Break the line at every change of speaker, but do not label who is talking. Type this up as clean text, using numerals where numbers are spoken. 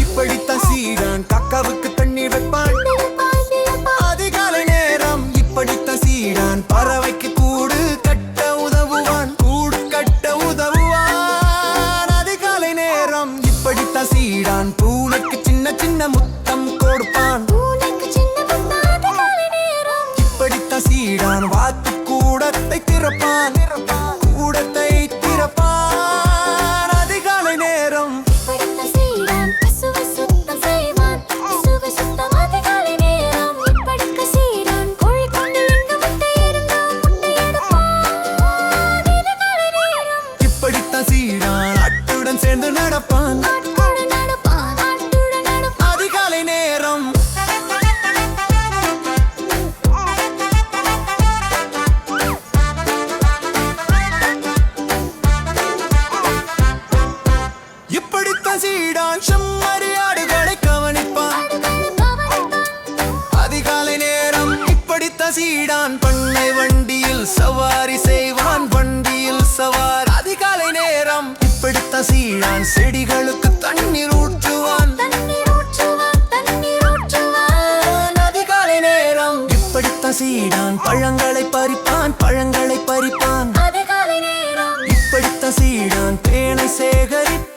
இப்படித்தான் சீடான் காக்காவுக்கு தண்ணீர் வைப்பான். அதிகாலை நேரம் இப்படித்தான் சீடான் பறவைக்கு கூடு கட்ட உதவுவான். கூடு கட்ட உதவுவான். அதிகாலை நேரம் இப்படித்தான் சீடான் பூனைக்கு சின்ன சின்ன முத்தம் கொடுப்பான். இப்படித்தான் சீடான் வாத்து கூடத்தை திறப்பான். கூடத்தை திறப்பான். அதிகாலை நேரம் சீடான் அட்டுடன் சேர்ந்து நடப்பான். அதிகாலை நேரம் இப்படித்தான் சீடான் செம்மறி ஆடுகளை கவனிப்பான். அதிகாலை நேரம் இப்படித்தான் சீடான் பண்ணை வண்டியில் சவாரி செய்வான். வண்டியில் சவாரி அதிகாலை நேரம் இப்படித்தான் சீடான் செடிகளுக்கு தண்ணீர் ஊற்றுவான். அதிகாலை நேரம் இப்படித்தான் சீடான் பழங்களை பறிப்பான். பழங்களை பறிப்பான். இப்படித்தான் சீடான் தேனை சேகரிப்பான்.